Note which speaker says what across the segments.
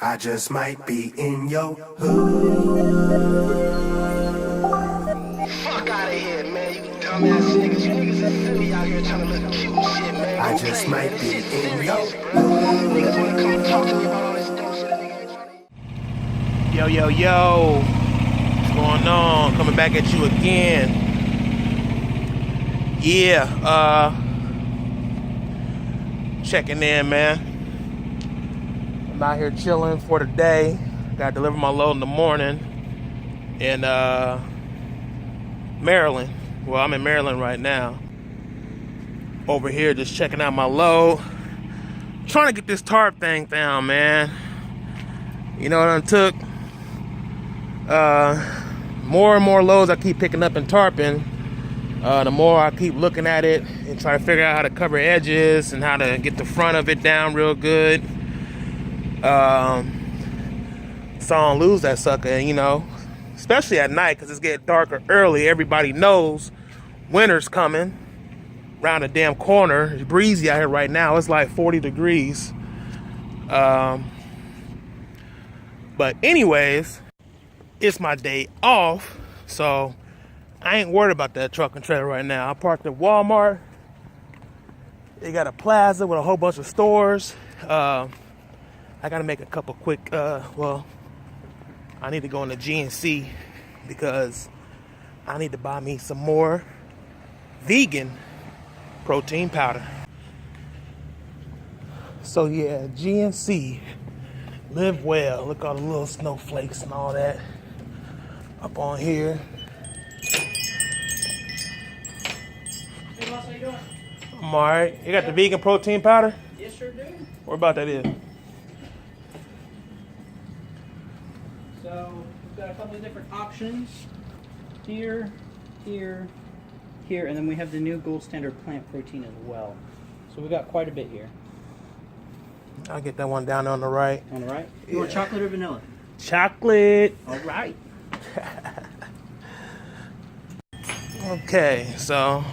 Speaker 1: I just might be in your hood.
Speaker 2: Fuck out of here, man. You dumbass niggas. You niggas is silly out here trying to look cute and shit, man.
Speaker 1: I
Speaker 2: Don't
Speaker 1: just
Speaker 2: play,
Speaker 1: might
Speaker 2: man.
Speaker 1: be
Speaker 2: This shit's
Speaker 1: in
Speaker 2: serious,
Speaker 1: your
Speaker 2: bro. Niggas wanna come and talk to me about all this dumb shit. Nigga ain't trying to...
Speaker 3: Yo. What's going on? Coming back at you again. Yeah, checking in, man. I'm out here chilling for the day. Gotta deliver my load in the morning in Maryland. Well, I'm in Maryland right now. Over here just checking out my load. Trying to get this tarp thing down, man. You know what it took? More and more loads I keep picking up and tarping, the more I keep looking at it and try to figure out how to cover edges and how to get the front of it down real good. So I don't lose that sucker, you know, especially at night because it's getting darker early. Everybody knows winter's coming around the damn corner. It's breezy out here right now. It's like 40 degrees. But anyways, it's my day off, so I ain't worried about that truck and trailer right now. I parked at Walmart. They got a plaza with a whole bunch of stores. I gotta make a couple quick, well, I need to go into GNC because I need to buy me some more vegan protein powder. So yeah, GNC, live well. Look at all the little snowflakes and all that up on here.
Speaker 4: Hey, boss, how you doing?
Speaker 3: I'm alright. You got the vegan protein powder?
Speaker 4: Yes, sure do.
Speaker 3: What about that is?
Speaker 4: So we've got a couple of different options. Here, here, here, and then we have the new gold standard plant protein as well. So we've got quite a bit here.
Speaker 3: I'll get that one down on the right.
Speaker 4: On the right? You want chocolate or vanilla?
Speaker 3: Chocolate.
Speaker 4: All right.
Speaker 3: Okay, so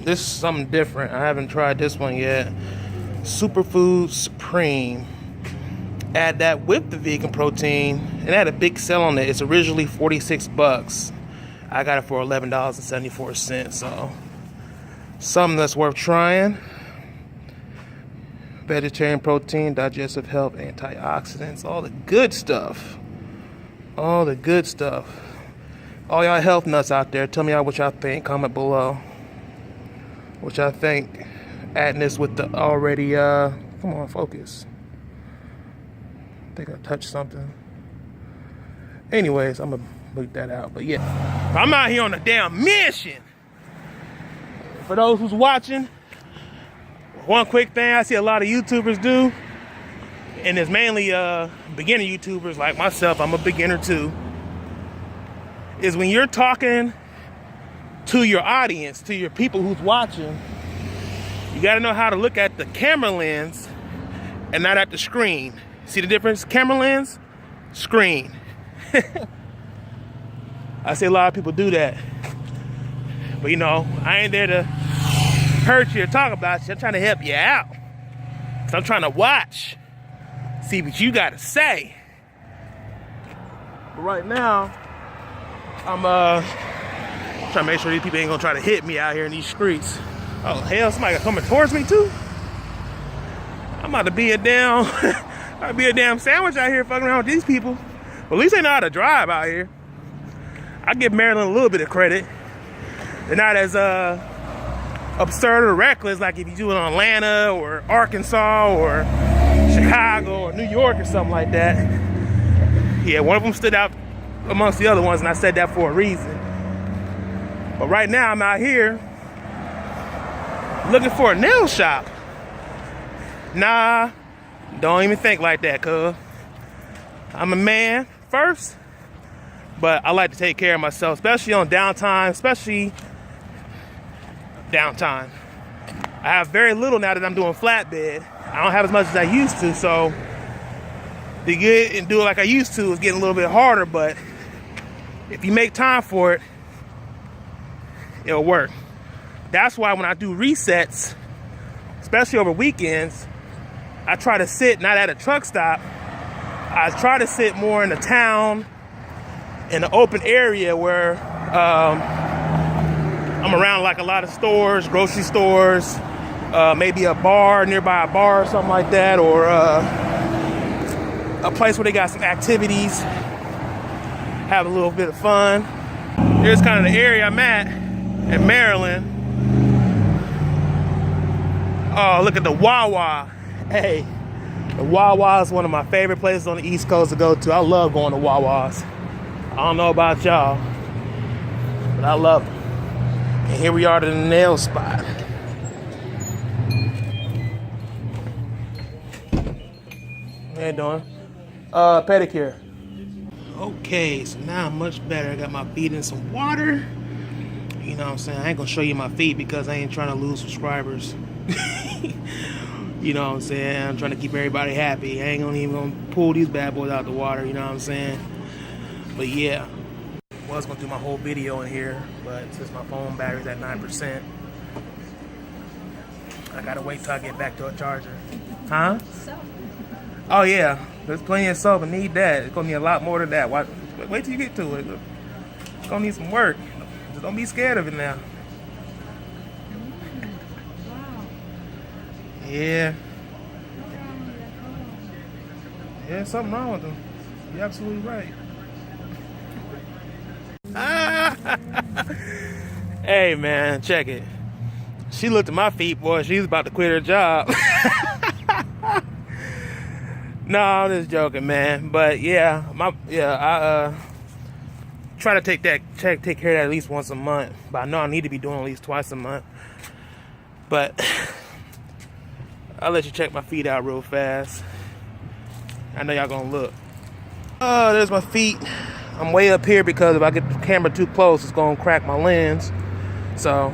Speaker 3: this is something different. I haven't tried this one yet. Superfood Supreme. Add that with the vegan protein. It had a big sale on it. It's originally $46. I got it for $11.74. So something that's worth trying. Vegetarian protein, digestive health, antioxidants, all the good stuff. All the good stuff. All y'all health nuts out there, tell me what y'all think. Comment below what y'all think. Adding this with the already, come on, focus. I think I touched something. Anyways, I'm gonna bleep that out. But yeah, I'm out here on a damn mission. For those who's watching, one quick thing I see a lot of YouTubers do, and it's mainly beginner YouTubers like myself, I'm a beginner too, is when you're talking to your audience, to your people who's watching, you gotta know how to look at the camera lens and not at the screen. See the difference? Camera lens, screen. I see a lot of people do that. But you know, I ain't there to hurt you or talk about you. I'm trying to help you out. Cause I'm trying to watch, see what you gotta say. But right now, I'm trying to make sure these people ain't gonna try to hit me out here in these streets. Oh hell, somebody coming towards me too? I'm about to be a damn I'd be a damn sandwich out here fucking around with these people. Well, at least they know how to drive out here. I give Maryland a little bit of credit. They're not as absurd or reckless like if you do it in Atlanta or Arkansas or Chicago or New York or something like that. Yeah, one of them stood out amongst the other ones, and I said that for a reason. But right now I'm out here looking for a nail shop. Nah, don't even think like that, cuz I'm a man first, but I like to take care of myself, especially on downtime, I have very little now that I'm doing flatbed. I don't have as much as I used to, so to get and do it like I used to is getting a little bit harder, but if you make time for it, it'll work. That's why when I do resets, especially over weekends, I try to sit not at a truck stop. I try to sit more in the town, in the open area where I'm around like a lot of stores, grocery stores, maybe a bar, nearby a bar or something like that, or a place where they got some activities, have a little bit of fun. Here's kind of the area I'm at in Maryland. Oh, look at the Wawa. Hey, the Wawa is one of my favorite places on the East Coast to go to. I love going to Wawas. I don't know about y'all, but I love them. And here we are to the nail spot. How you doing? Pedicure. Okay, so now I'm much better. I got my feet in some water. You know what I'm saying? I ain't gonna show you my feet because I ain't trying to lose subscribers. You know what I'm saying? I'm trying to keep everybody happy. I ain't gonna pull these bad boys out the water, you know what I'm saying? But yeah, I was gonna do my whole video in here, but since my phone battery's at 9%, I gotta wait till I get back to a charger. Huh? Oh yeah, there's plenty of soap. I need that. It's gonna need a lot more than that. Wait till you get to it. It's gonna need some work. Just don't be scared of it now. Yeah. Yeah, something wrong with them. You're absolutely right. Hey man, check it. She looked at my feet, boy. She's about to quit her job. No, I'm just joking, man. But yeah, I try to take care of that at least once a month. But I know I need to be doing at least twice a month. But I'll let you check my feet out real fast. I know y'all gonna look. Oh, there's my feet. I'm way up here because if I get the camera too close, it's gonna crack my lens. So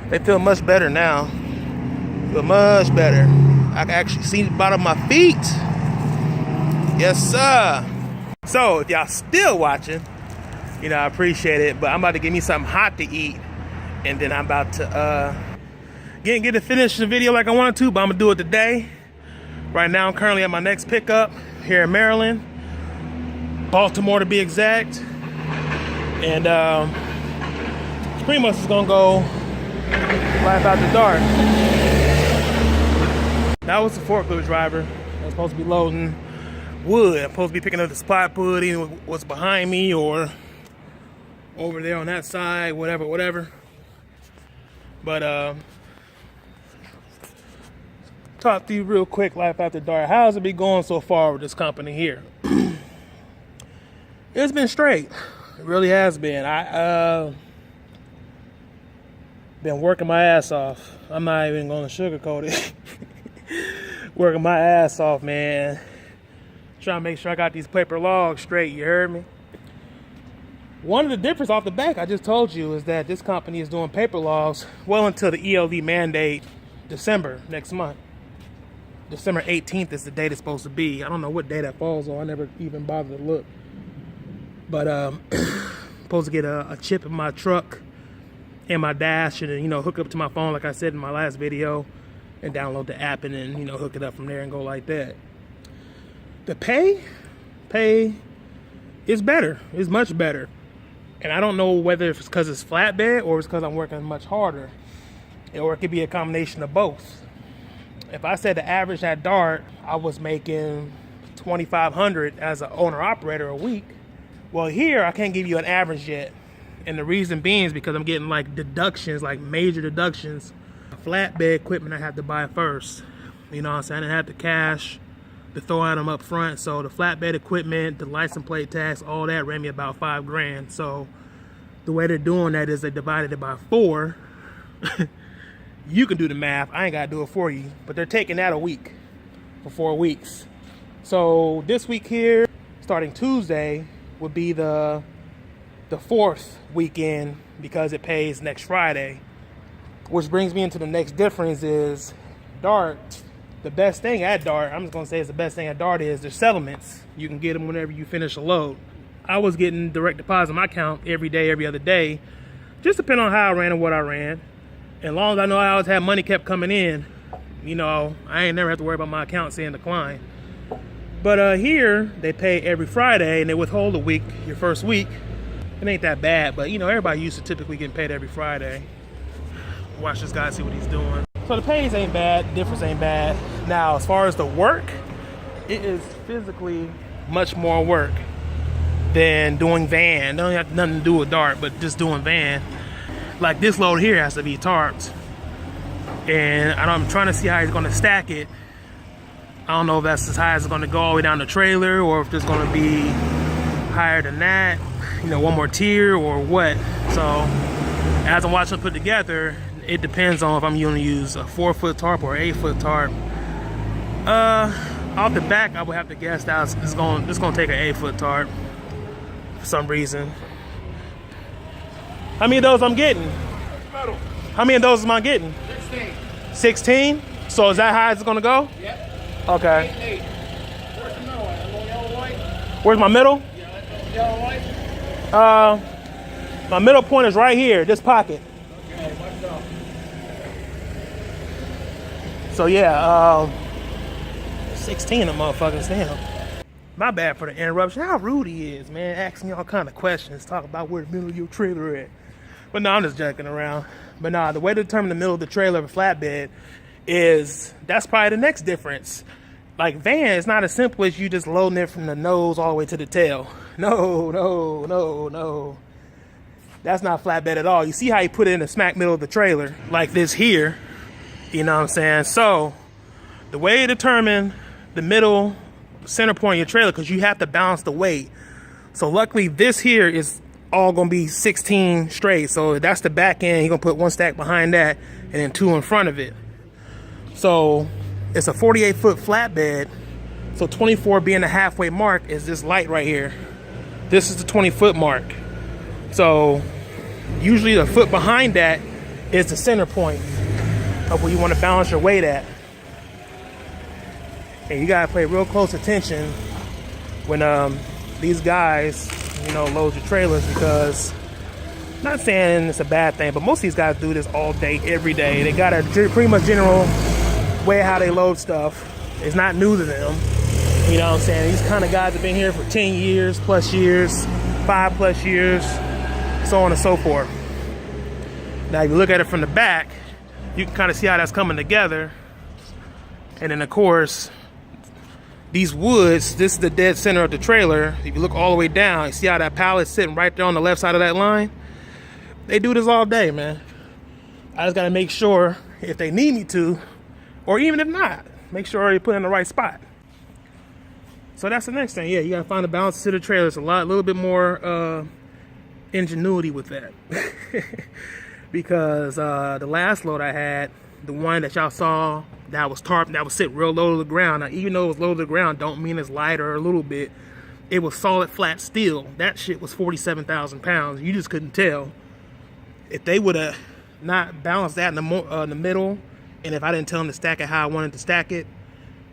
Speaker 3: they feel much better now. Feel much better. I can actually see the bottom of my feet. Yes, sir. So if y'all still watching, you know, I appreciate it. But I'm about to give me something hot to eat, and then I'm about to get to finish the video like I wanted to, but I'm gonna do it today. Right now, I'm currently at my next pickup here in Maryland, Baltimore to be exact, and pretty much it's gonna go right after dark. That was the forklift driver. I was supposed to be loading wood. I'm supposed to be picking up the spot wood, either what's behind me or over there on that side, whatever. But talk to you real quick, life after dark. How's it been going so far with this company here? It's been straight. It really has been. I been working my ass off. I'm not even gonna sugarcoat it. Working my ass off, man. Trying to make sure I got these paper logs straight, you heard me? One of the differences off the back I just told you is that this company is doing paper logs well until the ELD mandate December next month. December 18th is the date it's supposed to be. I don't know what day that falls on. I never even bothered to look. But supposed to get a chip in my truck and my dash, and then, you know, hook up to my phone like I said in my last video, and download the app, and then, you know, hook it up from there and go like that. The pay is better. It's much better. And I don't know whether it's because it's flatbed or it's because I'm working much harder, or it could be a combination of both. If I said the average at Dart, I was making $2,500 as an owner-operator a week. Well, here, I can't give you an average yet. And the reason being is because I'm getting, like, deductions, like major deductions. Flatbed equipment I have to buy first. You know what I'm saying? I didn't have the cash to throw at them up front. So the flatbed equipment, the license plate tax, all that ran me about $5,000. So the way they're doing that is they divided it by 4. You can do the math. I ain't got to do it for you. But they're taking that a week for 4 weeks. So this week here, starting Tuesday, would be the 4th weekend because it pays next Friday. Which brings me into the next difference is Dart. The best thing at Dart, I'm just going to say it's the best thing at Dart is their settlements. You can get them whenever you finish a load. I was getting direct deposit in my account every day, every other day. Just depending on how I ran and what I ran. And as long as I know I always had money kept coming in, you know, I ain't never have to worry about my account saying decline. But here, they pay every Friday, and they withhold a week, your first week. It ain't that bad, but you know, everybody used to typically getting paid every Friday. Watch this guy see what he's doing. So the pays ain't bad, difference ain't bad. Now, as far as the work, it is physically much more work than doing van. Don't have nothing to do with dart, but just doing van. Like this load here has to be tarped. And I'm trying to see how he's gonna stack it. I don't know if that's as high as it's gonna go all the way down the trailer, or if there's gonna be higher than that, you know, one more tier or what. So as I'm watching them put together, it depends on if I'm gonna use a 4-foot tarp or 8-foot tarp. Off the back, I would have to guess that it's gonna take an 8-foot tarp for some reason. How many of those I'm getting? How many of those am I getting?
Speaker 2: 16.
Speaker 3: 16? So is that high as it's gonna go?
Speaker 2: Yep.
Speaker 3: Okay.
Speaker 2: 8. Where's the middle one? That little yellow light?
Speaker 3: Where's my middle?
Speaker 2: Yeah, that yellow light.
Speaker 3: My middle point is right here, this pocket.
Speaker 2: Okay, watch it off.
Speaker 3: So yeah, 16 of motherfuckers, damn. My bad for the interruption. How rude he is, man. Asking me all kind of questions, talk about where the middle of your trailer at. But no, I'm just joking around. But nah, the way to determine the middle of the trailer of a flatbed is, that's probably the next difference. Like van, it's not as simple as you just loading it from the nose all the way to the tail. No. That's not flatbed at all. You see how he put it in the smack middle of the trailer, like this here. You know what I'm saying? So the way to determine the middle center point of your trailer, because you have to balance the weight. So luckily this here is all gonna be 16 straight. So that's the back end. You're gonna put one stack behind that and then 2 in front of it. So it's a 48-foot flatbed. So 24 being the halfway mark is this light right here. This is the 20-foot mark. So usually the foot behind that is the center point of where you want to balance your weight at. And you gotta pay real close attention when these guys, you know, load your trailers, because not saying it's a bad thing, but most of these guys do this all day, every day. They got a pretty much general way how they load stuff. It's not new to them. You know what I'm saying? These kind of guys have been here for 10 years, plus years, 5+ years, so on and so forth. Now, if you look at it from the back, you can kind of see how that's coming together. And then, of course, these woods, this is the dead center of the trailer. If you look all the way down, you see how that pallet's sitting right there on the left side of that line? They do this all day, man. I just gotta make sure if they need me to, or even if not, make sure you put it in the right spot. So that's the next thing. Yeah, you gotta find the balance to the trailer. It's a little bit more ingenuity with that. Because the last load I had, the one that y'all saw that was tarp, that was sit real low to the ground. Now, even though it was low to the ground, don't mean it's light or a little bit. It was solid flat steel. That shit was 47,000 pounds. You just couldn't tell. If they would have not balanced that in the middle, and if I didn't tell them to stack it how I wanted to stack it,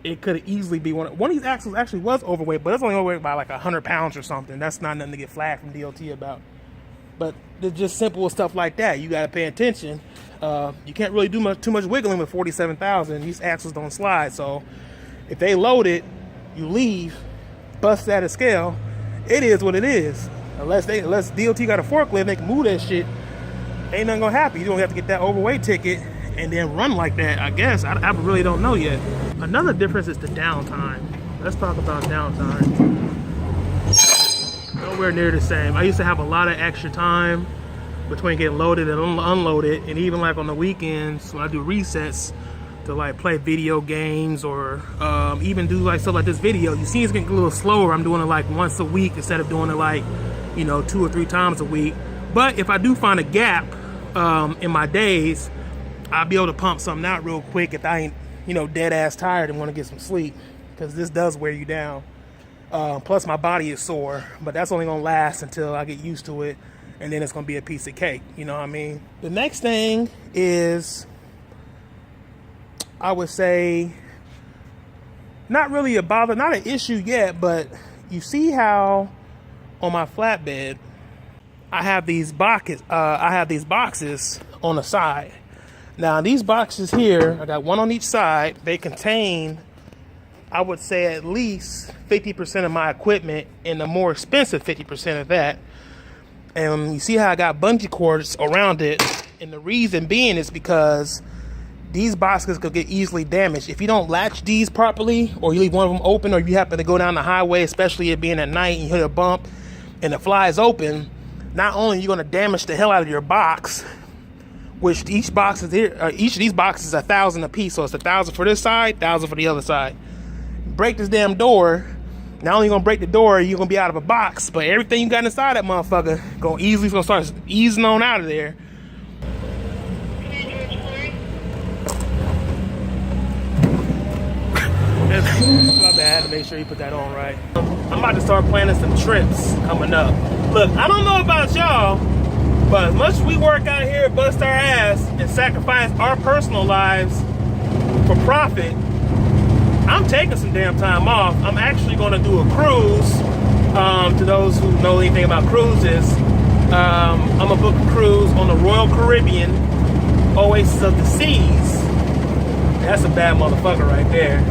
Speaker 3: it could have easily be one of these axles actually was overweight, but it's only overweight by like 100 pounds or something. That's not nothing to get flagged from DOT about. But it's just simple stuff like that. You got to pay attention. You can't really do too much wiggling with 47,000. These axles don't slide. So if they load it, you leave, bust that at scale. It is what it is. Unless DOT got a forklift, they can move that shit. Ain't nothing gonna happen. You don't have to get that overweight ticket and then run like that, I guess. I really don't know yet. Another difference is the downtime. Let's talk about downtime. Nowhere near the same. I used to have a lot of extra time between getting loaded and unloaded, and even like on the weekends when I do resets to like play video games or even do like stuff like this video. You see it's getting a little slower. I'm doing it like once a week instead of doing it like, you know, 2 or 3 times a week. But if I do find a gap in my days, I'll be able to pump something out real quick if I ain't, you know, dead ass tired and want to get some sleep, because this does wear you down. Plus my body is sore, but that's only gonna last until I get used to it, and then it's gonna be a piece of cake, you know what I mean? The next thing is, I would say, not really a bother, not an issue yet, but you see how on my flatbed I have these boxes on the side. Now these boxes here, I got one on each side. They contain I would say at least 50% of my equipment and the more expensive 50% of that. And you see how I got bungee cords around it. And the reason being is because these boxes could get easily damaged. If you don't latch these properly, or you leave one of them open, or you happen to go down the highway, especially it being at night, and you hit a bump and the fly is open, not only are you gonna damage the hell out of your box, which each of these boxes is 1,000 a piece. So it's 1,000 for this side, 1,000 for the other side. Break this damn door. Not only gonna break the door, you're gonna be out of a box, but everything you got inside that motherfucker gonna start easing on out of there. My bad, I had to make sure you put that on right. I'm about to start planning some trips coming up. Look, I don't know about y'all, but as much as we work out here, bust our ass, and sacrifice our personal lives for profit, I'm taking some damn time off. I'm actually going to do a cruise. To those who know anything about cruises, I'm going to book a cruise on the Royal Caribbean, Oasis of the Seas. That's a bad motherfucker right there.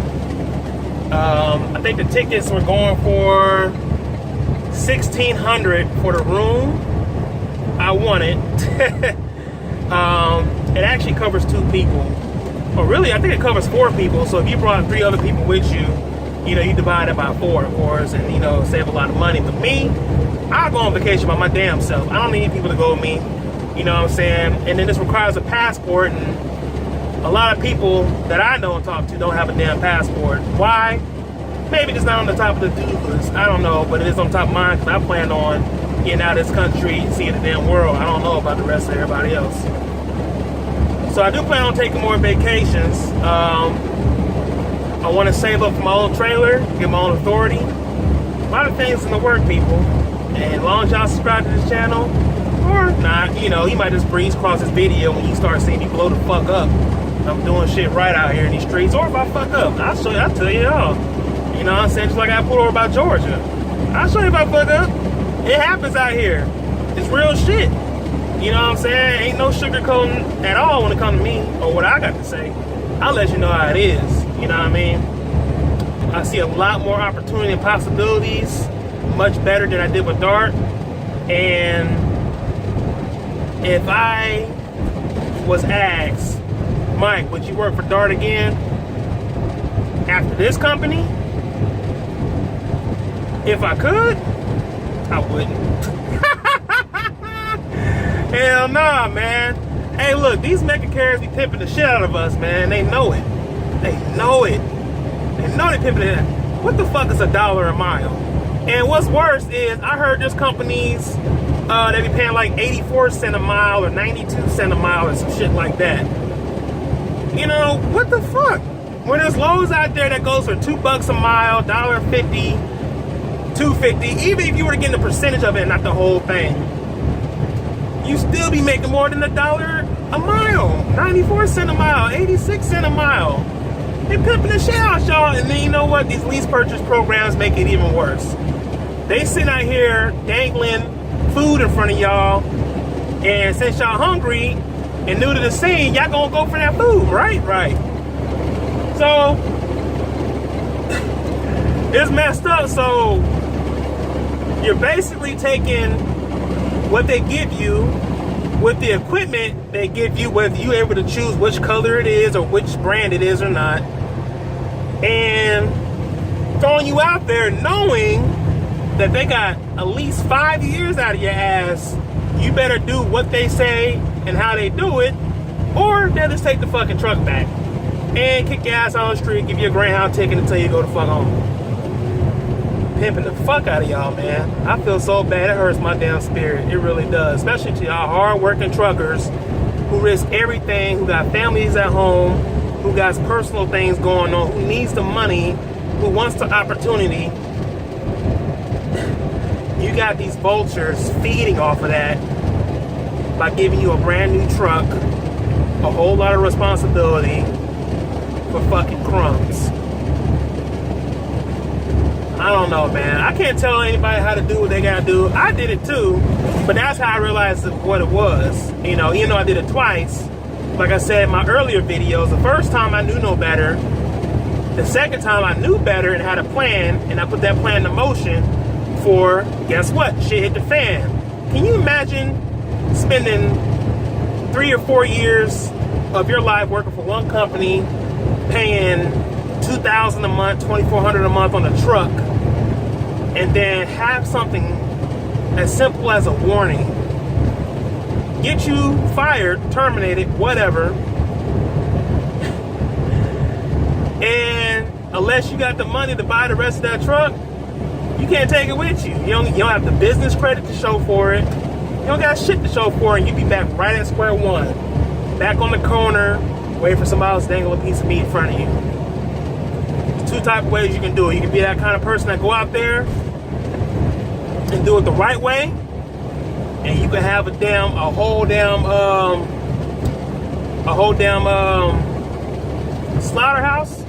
Speaker 3: I think the tickets were going for $1,600 for the room. I want it. It actually covers 2 people. Oh, really? I think it covers 4 people. So if you brought 3 other people with you, you know, you divide it by 4, of course, and, you know, save a lot of money. But me, I'll go on vacation by my damn self. I don't need people to go with me. You know what I'm saying? And then this requires a passport, and a lot of people that I know and talk to don't have a damn passport. Why? Maybe it's not on the top of the to-do list. I don't know, but it is on top of mine because I plan on getting out of this country and seeing the damn world. I don't know about the rest of everybody else. So I do plan on taking more vacations. I want to save up for my own trailer, get my own authority. A lot of things in the work, people. And as long as y'all subscribe to this channel, or not, you know, you might just breeze across this video when you start seeing me blow the fuck up. I'm doing shit right out here in these streets. Or if I fuck up, I'll tell you all. You know what I'm saying? Just like I pulled over by Georgia. I'll show you if I fuck up. It happens out here. It's real shit. You know what I'm saying? Ain't no sugarcoating at all when it comes to me or what I got to say. I'll let you know how it is. You know what I mean? I see a lot more opportunity and possibilities, much better than I did with Dart. And if I was asked, Mike, would you work for Dart again after this company? If I could, I wouldn't. Hell nah, man. Hey, look, these mega carriers be pimping the shit out of us, man. They know it. They know it. They know they pimping it. What the fuck is $1 a mile? And what's worse is I heard there's companies they be paying like 84 cents a mile or 92 cents a mile or some shit like that. You know, what the fuck? When there's loads out there that goes for $2 a mile, $1.50, $2.50, even if you were to get a percentage of it and not the whole thing, you still be making more than $1 a mile, 94 cents a mile, 86 cents a mile. They pimping the shit out, y'all. And then you know what? These lease purchase programs make it even worse. They sit out here dangling food in front of y'all, and since y'all hungry and new to the scene, y'all gonna go for that food, right? Right. So it's messed up. So you're basically taking what they give you with the equipment they give you, whether you're able to choose which color it is or which brand it is or not, and throwing you out there knowing that they got at least 5 years out of your ass. You better do what they say and how they do it, or they'll just take the fucking truck back and kick your ass on the street, give you a Greyhound ticket until you go the fuck home. Pimping the fuck out of y'all, man. I feel so bad. It hurts my damn spirit. It really does. Especially to y'all hard-working truckers who risk everything, who got families at home, who got personal things going on, who needs the money, who wants the opportunity. You got these vultures feeding off of that by giving you a brand new truck, a whole lot of responsibility for fucking crumbs. I don't know, man. I can't tell anybody how to do what they gotta do. I did it too, but that's how I realized what it was. You know, even though I did it twice, like I said in my earlier videos, the first time I knew no better, The second time I knew better and had a plan, and I put that plan into motion for, guess what? Shit hit the fan. Can you imagine spending 3 or 4 years of your life working for one company, paying $2,000 a month, $2,400 a month on a truck, and then have something as simple as a warning get you fired, terminated, whatever, and unless you got the money to buy the rest of that truck, you can't take it with you. You don't have the business credit to show for it. You don't got shit to show for it, and you be back right at square one. Back on the corner, waiting for somebody else to dangle a piece of meat in front of you. There's 2 type of ways you can do it. You can be that kind of person that go out there and do it the right way, and you can have a whole damn slaughterhouse.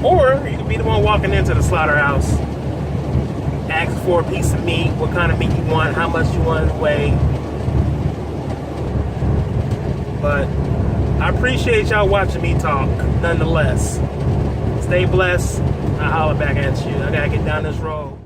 Speaker 3: Or you can be the one walking into the slaughterhouse, ask for a piece of meat, what kind of meat you want, how much you want to weigh. But I appreciate y'all watching me talk, nonetheless. Stay blessed. I'll holler back at you. I gotta get down this road.